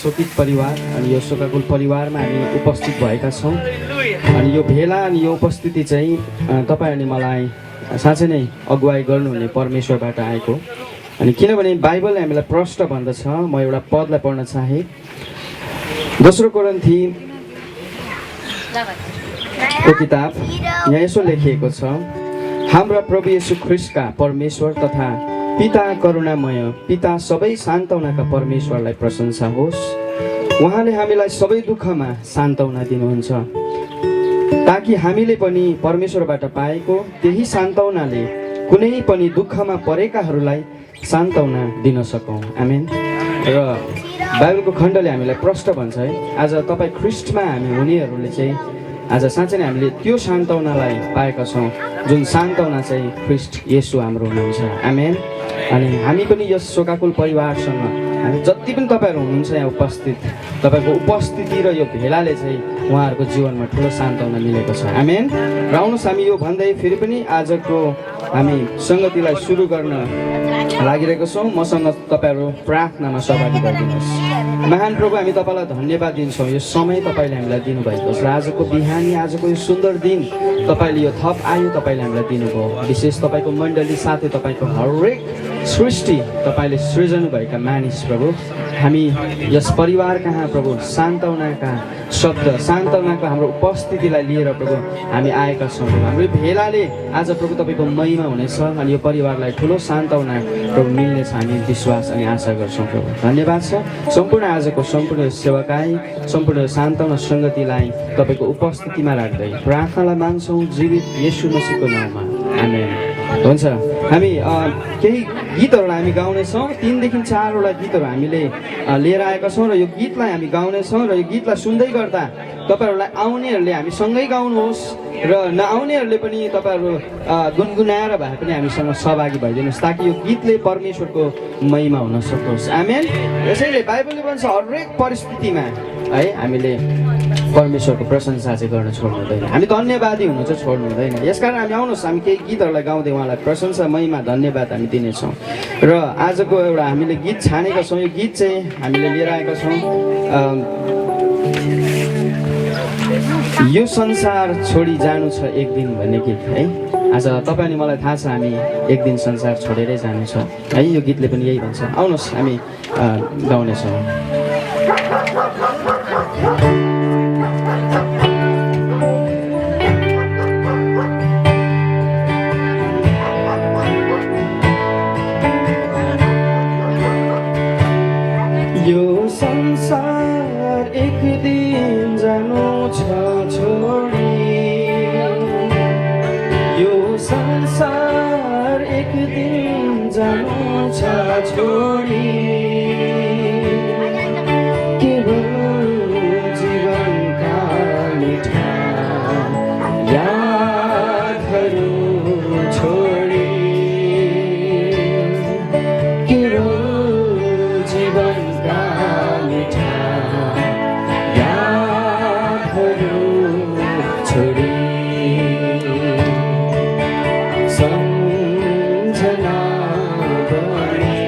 शोकित परिवार अनि यो शोकाकुल परिवारमा हामी उपस्थित भएका छौँ अनि यो भेला अनि यो उपस्थिति चाहिँ तपाईँ अनि मलाई साँच्चै नै अगुवाई गर्नुहुने परमेश्वरबाट आएको अनि किनभने बाइबलले हामीलाई प्रश्न भन्दछ। म एउटा पदलाई पढ्न चाहे। दोस्रो कोरिन्थी को किताब यहाँ यसो लेखिएको छ, हाम्रा प्रभु येशू ख्रीष्टका परमेश्वर तथा पिता करुणामय पिता सबै सान्तवनाका परमेश्वरलाई प्रशंसा होस्। उहाँले हामीलाई सबै दुःखमा सान्तवना दिनुहुन्छ ताकि हामीले पनि परमेश्वरबाट पाएको त्यही सान्तवनाले कुनै पनि दुःखमा परेकाहरूलाई सान्तवना दिन सकौँ। आमेन। र बाइबलको खण्डले हामीलाई प्रश्न भन्छ है, आज तपाईँ ख्रीष्टमा हामी हुनेहरूले चाहिँ आज साँच्चै नै हामीले त्यो सान्तवनालाई पाएका छौँ जुन सान्तवना चाहिँ ख्रीष्ट येशू हाम्रो हुनुहुन्छ। आमेन। अनि हामी पनि यस शोकाकुल परिवारसँग हामी जति पनि तपाईँहरू हुनुहुन्छ यहाँ उपस्थित, तपाईँको उपस्थिति र यो भेलाले चाहिँ उहाँहरूको जीवनमा ठुलो सान्तवना मिलेको छ। आमेन। र आउनुहोस् हामी यो भन्दै फेरि पनि आजको हामी सङ्गतिलाई सुरु गर्न लागिरहेको छौँ। मसँग तपाईँहरू प्रार्थनामा सहभागी भइदिनुहोस्। महान प्रभु, हामी तपाईँलाई धन्यवाद दिन्छौँ, यो समय तपाईँले हामीलाई दिनुभएको छ र आजको बिहानी आजको यो सुन्दर दिन तपाईँले यो थप आयु तपाईँले हामीलाई दिनुभयो। विशेष तपाईँको मण्डली साथै तपाईँको हरेक सृष्टि तपाईँले सृजनु भएका मानिस प्रभु, हामी यस परिवार कहाँ प्रभु सान्तवनाका शब्द सान्तवनाको हाम्रो उपस्थितिलाई लिएर प्रभु हामी आएका छौँ। हाम्रो भेलाले आज प्रभु तपाईँको महिमा हुनेछ अनि यो परिवारलाई ठुलो सान्तवना प्रभु मिल्नेछ हामी विश्वास अनि आशा गर्छौँ प्रभु। धन्यवाद छ। सम्पूर्ण आजको सम्पूर्ण सेवाकाई सम्पूर्ण सान्तवना सङ्गतिलाई तपाईँको उपस्थितिमा राख्दै प्रार्थनालाई मान्छौँ जीवित येशू मसीहको नाममा। आमेन। हुन्छ, हामी केही गीतहरूलाई हामी गाउनेछौँ। 3 देखि 4 वटा गीतहरू हामीले लिएर आएका छौँ र यो गीतलाई हामी गाउनेछौँ र यो गीतलाई सुन्दै गर्दा तपाईँहरूलाई आउनेहरूले हामी सँगै गाउनुहोस् र नआउनेहरूले पनि तपाईँहरू गुनगुनाएर भए पनि हामीसँग सहभागी भइदिनुहोस् ताकि यो गीतले परमेश्वरको महिमा हुन सकोस्। आमेन। यसैले बाइबलले भन्छ हरेक परिस्थितिमा है हामीले परमेश्वरको प्रशंसा चाहिँ गर्न छोड्नु हुँदैन, हामी धन्यवादी हुनु चाहिँ छोड्नु हुँदैन। यसकारण हामी आउनुहोस् हामी केही गीतहरूलाई गाउँदै उहाँलाई प्रशंसा महिमा धन्यवाद हामी दिनेछौँ। र आजको एउटा हामीले गीत छानेका छौँ। यो गीत चाहिँ हामीले लिएर आएका छौँ, यो संसार छोडी जानु छ एक दिन भन्ने गीत है। आज तपाईँ अनि मलाई थाहा छ हामी एक दिन संसार छोडेरै जानु छ है। यो गीतले पनि यही भन्छ। आउनुहोस् हामी गाउनेछौँ। यो संसार एक दिन जानु छ छोडी, यो संसार एक दिन जानु छ छोडी, केवल जीवनका मिठा यादहरू छोडी, केवल जीवनका मिठा यादहरू छोडी, सम्झना बने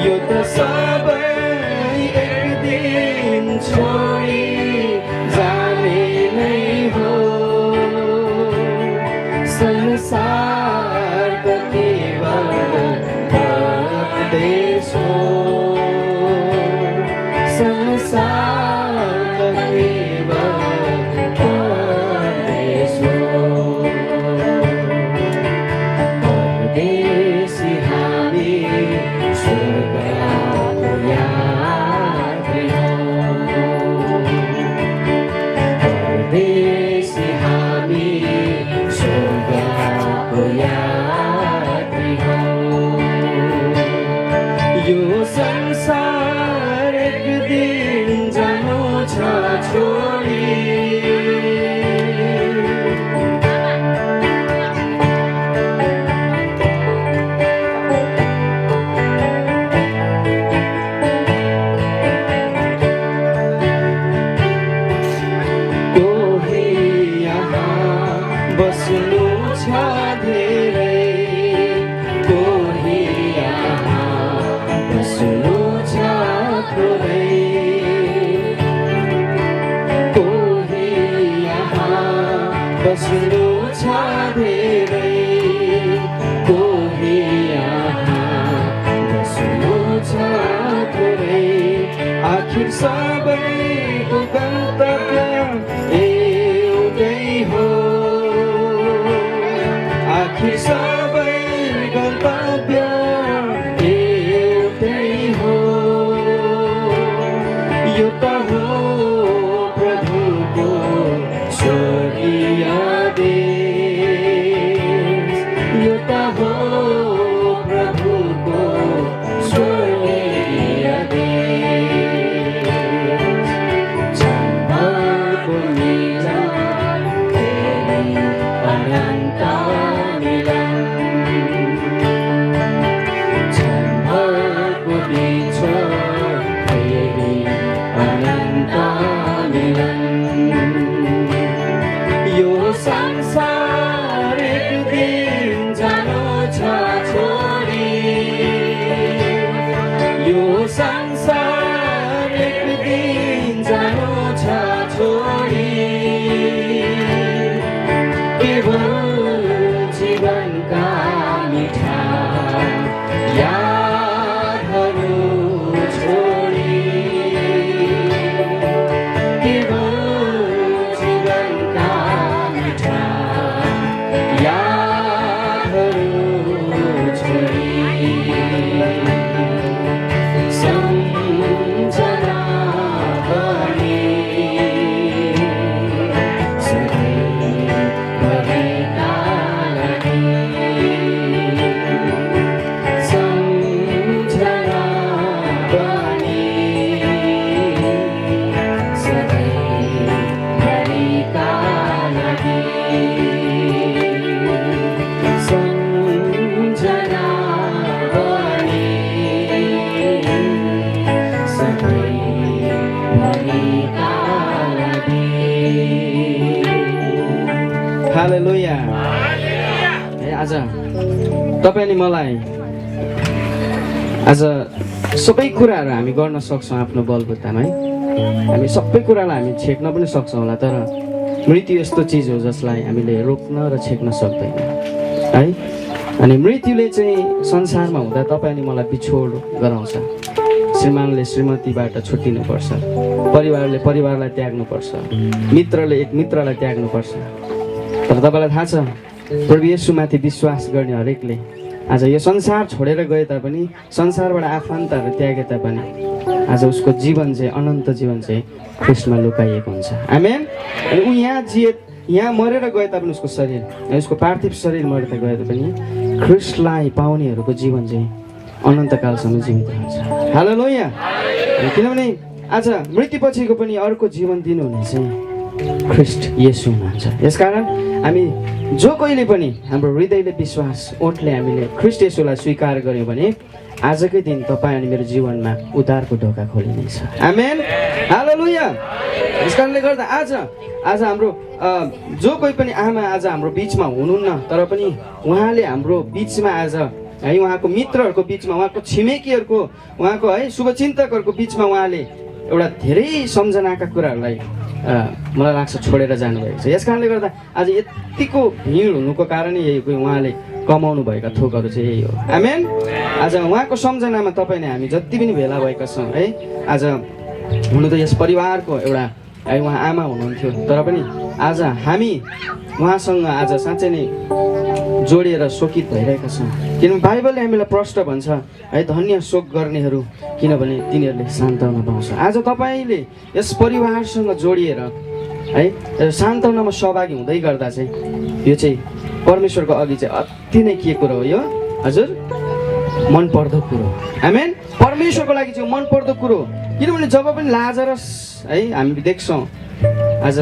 यो त सबै एक दिन छोडी जाने नै हो संसार त केवल परदेश हो संसार त केवल परदेश हो परदेशी हामी स्वर्गको यात्री हौँ परदेशी हामी स्वर्गको यात्री हौँ यो संसार एक दिन जानु छ छोडी कोही यहाँ बस्नु छ धेरै कोही यहाँ बस्नु छ थोरै कोही यहाँ बस्नु छ धेरै कोही यहाँ बस्नु छ थोरै आखिर सबैको गन्तव्य एउटै हो आखिर सबै गन्तव्य एउटै हो यो त हो प्रभुको स्वर्गीय देश यो त हो प्रभुको स्वर्गीय देश जन्मको मिलन फेरि अनन्त मिलन जन्मको बिछोड फेरि अनन्त मिलन यो संसार एक दिन जानु छ छोडी यो संसार एक दिन जानु छ छोडी केवल जीवनका मिठा यादहरू छोडी केवल जीवनका मिठा यादहरू छोडी सम्झना बनी सधैँभरिका लागि सम्झना बनी सधैँभरिका लागि सम्झना बनी सधैँभरिका लागि हालेलुया आज तपाईँ अनि मलाई आज सबै कुराहरू हामी गर्न सक्छौँ आफ्नो बलबुतामा है हामी सबै कुरालाई हामी छेक्न पनि सक्छौँ होला तर मृत्यु यस्तो चिज हो जसलाई हामीले रोक्न र छेक्न सक्दैन है अनि मृत्युले चाहिँ संसारमा हुँदा तपाईँ अनि मलाई बिछोड गराउँछ श्रीमानले श्रीमतीबाट छुट्टिनुपर्छ परिवारले परिवारलाई त्याग्नुपर्छ मित्रले एक मित्रलाई त्याग्नुपर्छ तर तपाईँलाई थाहा छ प्रभु येशूमाथि विश्वास गर्ने हरेकले आज यो संसार छोडेर गए तापनि संसारबाट आफन्तहरू त्यागे तापनि आज उसको जीवन चाहिँ अनन्त जीवन चाहिँ ख्रिस्टमा लुकाइएको हुन्छ आमेन अनि ऊ यहाँ मरेर गए तापनि उसको शरीर उसको पार्थिव शरीर मरेर गए तापनि ख्रिस्टलाई पाउनेहरूको जीवन चाहिँ अनन्तकालसम्म जीवित रहन्छ हालेलुया किनभने आज मृत्युपछिको पनि अर्को जीवन दिनुहुने चाहिँ ख्रिस्ट येशू हुनुहुन्छ यसकारण हामी जो कोहीले पनि हाम्रो हृदयले विश्वास ओठले हामीले ख्रिस्ट येशूलाई स्वीकार गर्यौँ भने आजकै दिन तपाईँ अनि मेरो जीवनमा उद्धारको ढोका खोलिनेछ आमेन हालेलुया यसकारणले गर्दा आज हाम्रो जो कोही पनि आमा आज हाम्रो बिचमा हुनुहुन्न तर पनि उहाँले हाम्रो बिचमा आज है उहाँको मित्रहरूको बिचमा, उहाँको छिमेकीहरूको, उहाँको है शुभचिन्तकहरूको बिचमा उहाँले एउटा धेरै सम्झनाका कुराहरूलाई मलाई लाग्छ छोडेर जानुभएको छ। यस कारणले गर्दा आज यतिको भिड हुनुको कारणै यही हो, उहाँले कमाउनु भएका थोकहरू चाहिँ यही हो। आमेन। आज उहाँको सम्झनामा तपाईँ हामी जति पनि भेला भएका छौँ है। आज हुनु त यस परिवारको एउटा है उहाँ आमा हुनुहुन्थ्यो, तर पनि आज हामी उहाँसँग आज साँच्चै नै जोडिएर शोकित भइरहेका छौँ। किनभने बाइबलले हामीलाई प्रष्ट भन्छ है, धन्य शोक गर्नेहरू किनभने तिनीहरूले सान्त्वना पाउँछ। आज तपाईँले यस परिवारसँग जोडिएर है सान्त्वनामा सहभागी हुँदै गर्दा चाहिँ यो चाहिँ परमेश्वरको अघि चाहिँ अति नै के कुरो हो यो हजुर, मनपर्दो कुरो। आमेन। परमेश्वरको लागि चाहिँ मनपर्दो कुरो। किनभने जब पनि लाजरस है हामी देख्छौँ आज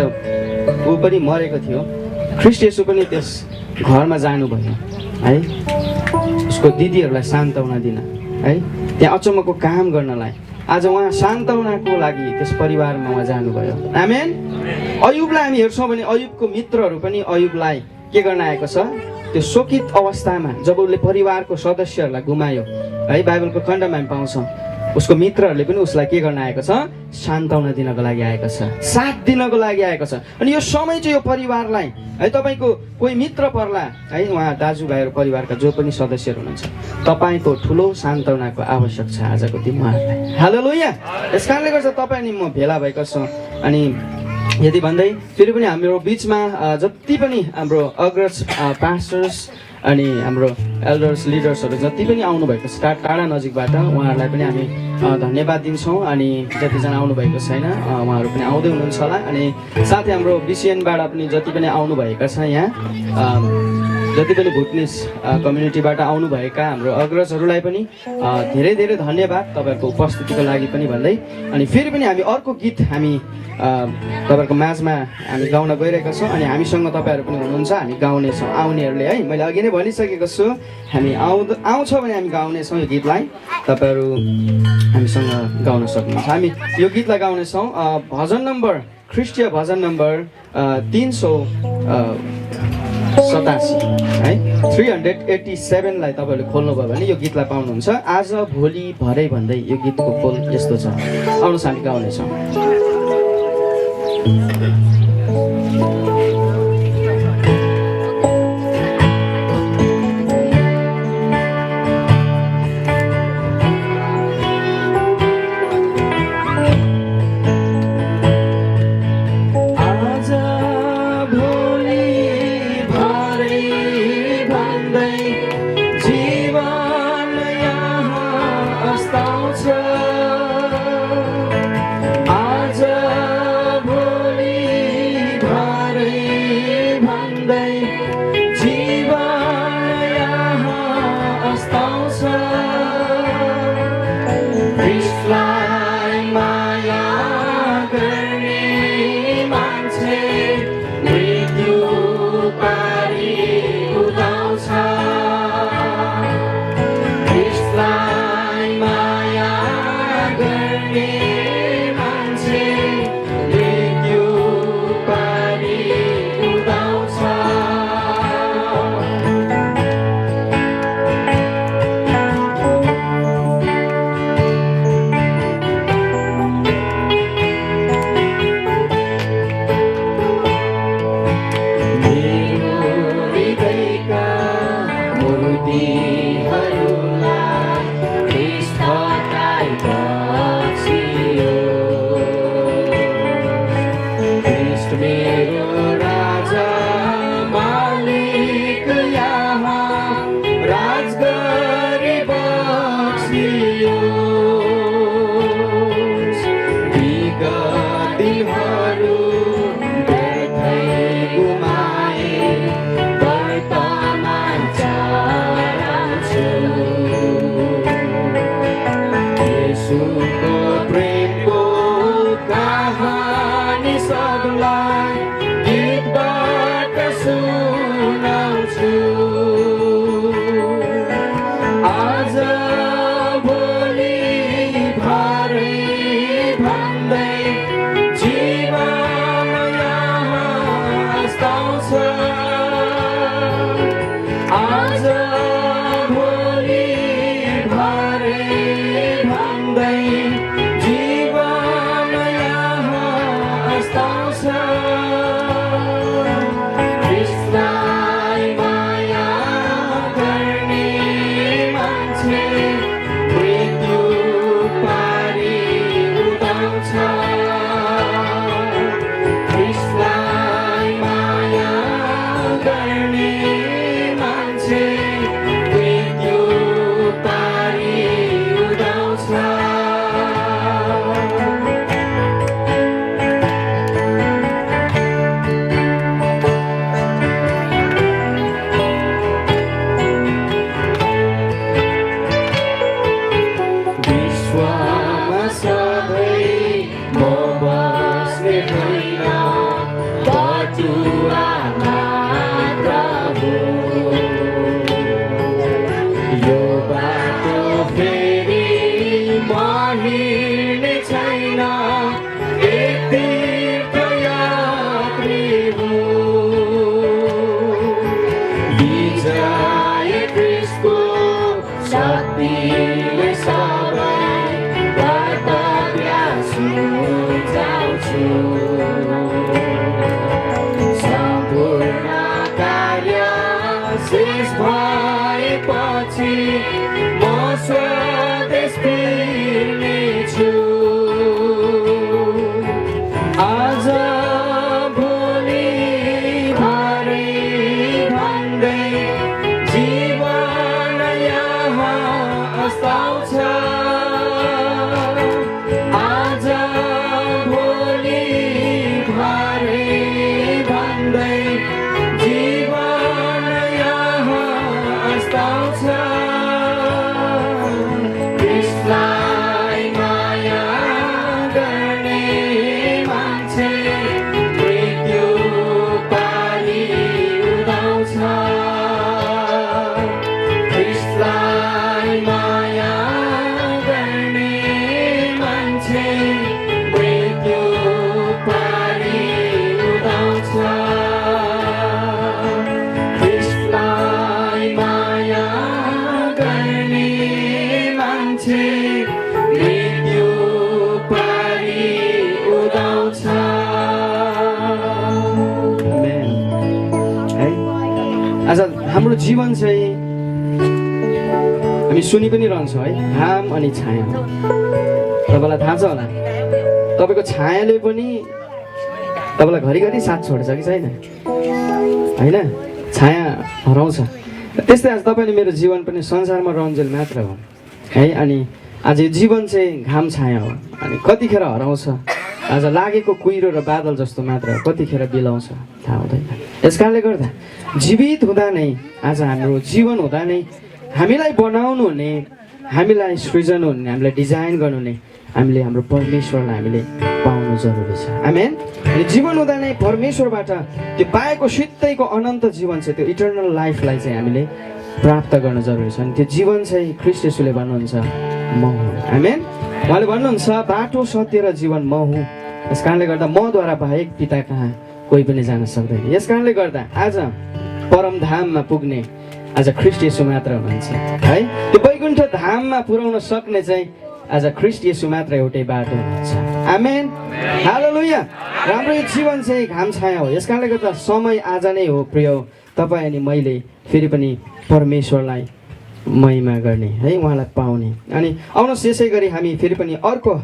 ऊ पनि मरेको थियो, ख्रीष्ट येशू पनि त्यस घरमा जानुभयो है उसको दिदीहरूलाई सान्त्वना दिन है, त्यहाँ अचम्मको काम गर्नलाई। आज उहाँ सान्त्वनाको लागि त्यस परिवारमा उहाँ जानुभयो। आमेन। अयुबलाई हामी हेर्छौँ भने अयुबको मित्रहरू पनि अयुबलाई के गर्न आएको छ, त्यो शोकित अवस्थामा जब उसले परिवारको सदस्यहरूलाई गुमायो है, बाइबलको खण्डमा हामी पाउँछौँ उसको मित्रहरूले पनि उसलाई के गर्न आएको छ, सान्त्वना दिनको लागि आएको छ, साथ दिनको लागि आएको छ। अनि यो समय चाहिँ यो परिवारलाई है तपाईँको कोही मित्र पर्ला है, उहाँ दाजुभाइहरू परिवारका जो पनि सदस्यहरू हुनुहुन्छ, तपाईँको ठुलो सान्त्वनाको आवश्यक छ आजको दिन उहाँहरूलाई। हालेलुया। यस कारणले गर्दा तपाईँ अनि म भेला भएका छौँ। अनि यति भन्दै फेरि पनि हाम्रो बिचमा जति पनि हाम्रो अग्रज पास्टर्स अनि हाम्रो एल्डर्स लिडर्सहरू जति पनि आउनुभएको छ टाढा नजिकबाट उहाँहरूलाई पनि हामी धन्यवाद दिन्छौँ। अनि जतिजना आउनुभएको छैन उहाँहरू पनि आउँदै हुनुहुन्छ होला। अनि साथै हाम्रो बिसिएनबाट पनि जति पनि आउनुभएका छ यहाँ, जति पनि भुटनिस कम्युनिटीबाट आउनुभएका हाम्रो अग्रजहरूलाई पनि धेरै धेरै धन्यवाद तपाईँहरूको उपस्थितिको लागि पनि भन्दै। अनि फेरि पनि हामी अर्को गीत हामी तपाईँहरूको माझमा हामी गाउन गइरहेका छौँ। अनि हामीसँग तपाईँहरू पनि हुनुहुन्छ, हामी गाउनेछौँ आउनेहरूले है। मैले अघि नै भनिसकेको छु हामी आउँछ भने हामी गाउनेछौँ यो गीतलाई, तपाईँहरू हामीसँग गाउन सक्नुहुन्छ। हामी यो गीतलाई गाउनेछौँ भजन नम्बर ख्रिस्टीय भजन नम्बर 387 है 387लाई तपाईँहरूले खोल्नुभयो भने यो गीतलाई पाउनुहुन्छ। आज भोलि भरे भन्दै यो गीतको बोल यस्तो छ, आउनुहोस् हामी गाउनेछौँ। आज भोलि विश्वमा सधैँ म बस्ने होइन बटुवा मात्र हो यो बाटो फेरि म हिँड्ने छैन यति यात्री हो विजय क्रिस्टको शक्तिले सबै कर्तव्य सुझाउँछु सम्पूर्ण कार्य शेष भएपछि म स्वदेश फिर्नेछु आज भोलि भरे भन्दै जीवन यहाँ अस्ताउँछ आज भोलि भरे भन्दै जीवन यहाँ अस्ताउँछ कृष्णलाई माया गर्ने मान्छे मृत्यु पारी उदाउँछ कृष्णलाई माया गर्ने मान्छे मृत्यु पारी उदाउँछ कृष्णलाई माया गर्ने मान्छे मृत्यु पारी उदाउँछ आज हाम्रो जीवन चाहिँ हामी सुनि पनि रहन्छौँ है घाम अनि छाया तपाईँलाई थाहा छ होला तपाईँको छायाले पनि तपाईँलाई घरिघरि साथ छोड्छ कि छैन होइन छाया हराउँछ त्यस्तै आज तपाईँले मेरो जीवन पनि संसारमा रहन्जेल मात्र हो है अनि आज यो जीवन चाहिँ घाम छाया हो अनि कतिखेर हराउँछ आज लागेको कुहिरो र बादल जस्तो मात्र हो कतिखेर बिलाउँछ थाहा हुँदैन यस कारणले गर्दा जीवित हुँदा नै आज हाम्रो जीवन हुँदा नै हामीलाई बनाउनु हुने हामीलाई सृजन हुने हामीलाई डिजाइन गर्नु हुने हामीले हाम्रो परमेश्वरलाई हामीले पाउनु जरुरी छ आमेन अनि जीवन हुँदा नै परमेश्वरबाट त्यो पाएको सित्तैको अनन्त जीवन छ त्यो इटर्नल लाइफलाई चाहिँ हामीले प्राप्त गर्न जरुरी छ अनि त्यो जीवन चाहिँ ख्रीष्ट येशूले भन्नुहुन्छ म हुँ आमेन उहाँले भन्नुहुन्छ बाटो सत्य र जीवन म हुँ यस कारणले गर्दा मद्वारा बाहेक पिता कहाँ कोही पनि जान सक्दैन यस कारणले गर्दा आज परमधाममा पुग्ने आज ख्रीष्ट येशू मात्र हुनुहुन्छ है त्यो वैकुण्ठ धाममा पुर्याउन सक्ने चाहिँ आज ख्रीष्ट येशू मात्र एउटै बाटो हुनुहुन्छ आमेन हालेलुया राम्रो यो जीवन चाहिँ घाम छाया हो यस कारणले गर्दा समय आज नै हो प्रिय तपाईँ अनि मैले फेरि पनि परमेश्वरलाई महिमा गर्ने है उहाँलाई पाउने अनि आउनुहोस् यसै गरी हामी फेरि पनि अर्को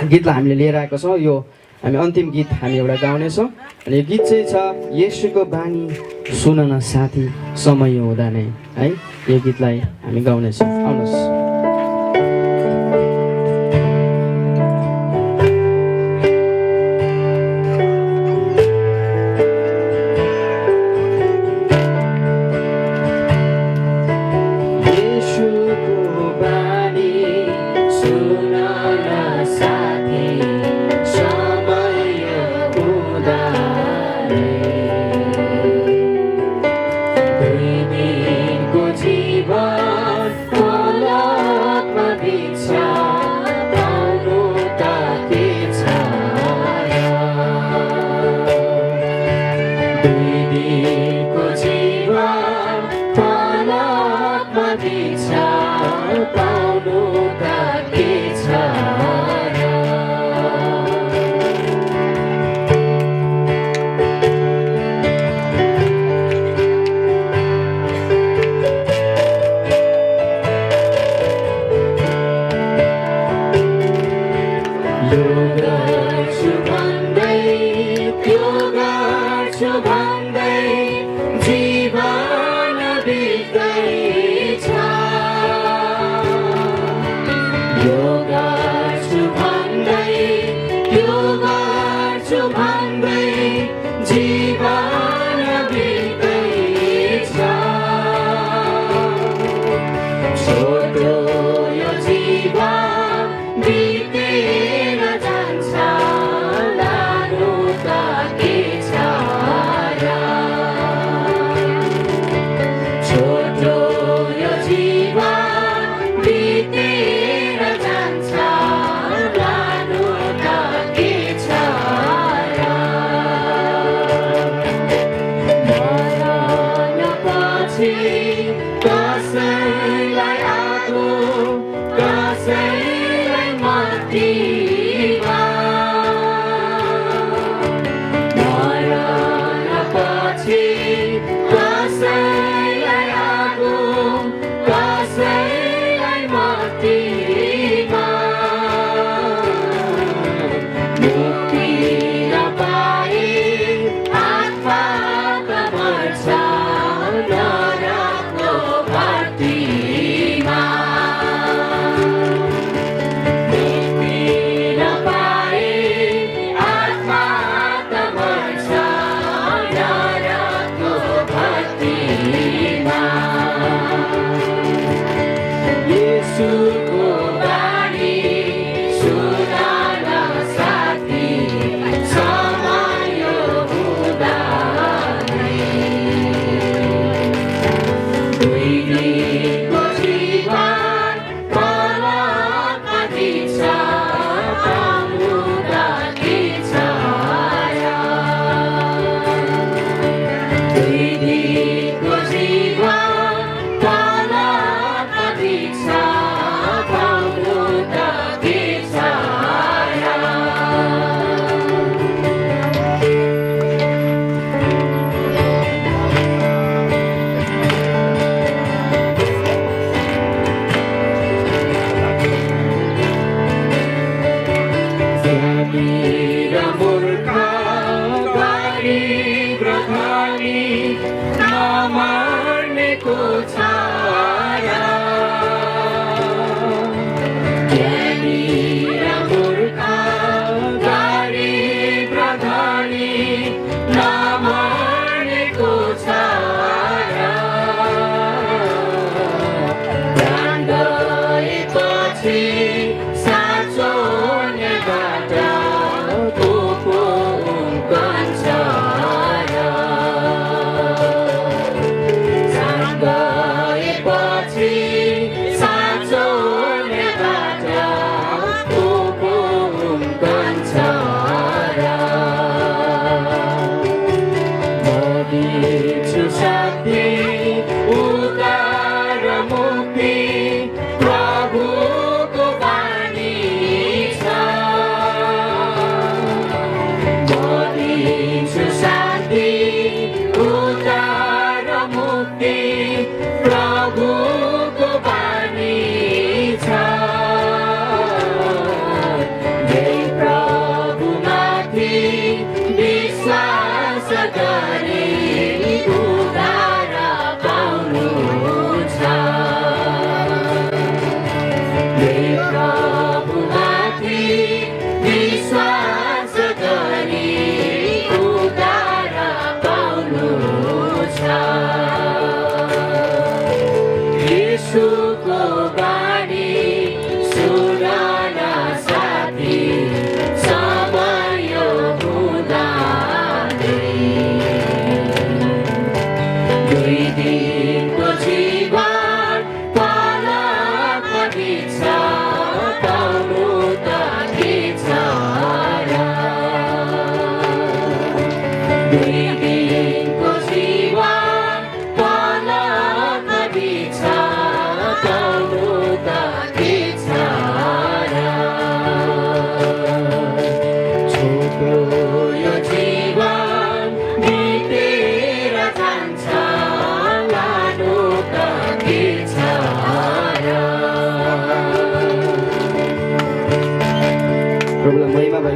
गीतलाई हामीले लिएर आएको छौँ यो हामी अन्तिम गीत हामी एउटा गाउनेछौँ अनि यो गीत चाहिँ छ येशूको बानी सुन न साथी समय हुँदा नै है यो गीतलाई हामी गाउनेछौँ आउनुहोस्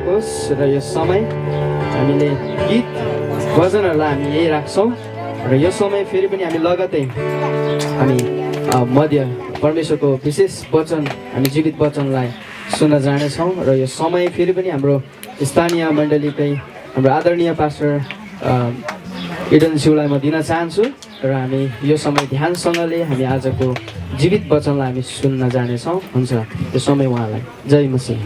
होस् र यो समय हामीले गीत भजनहरूलाई हामी यही राख्छौँ र यो समय फेरि पनि हामी लगतै हामी मध्य परमेश्वरको विशेष वचन हामी जीवित वचनलाई सुन्न जानेछौँ र यो समय फेरि पनि हाम्रो स्थानीय मण्डलीकै हाम्रो आदरणीय पास्टर इडन ज्यूलाई म दिन चाहन्छु र हामी यो समय ध्यानसँगले हामी आजको जीवित वचनलाई हामी सुन्न जानेछौँ। हुन्छ त्यो समय उहाँलाई जय मसीह।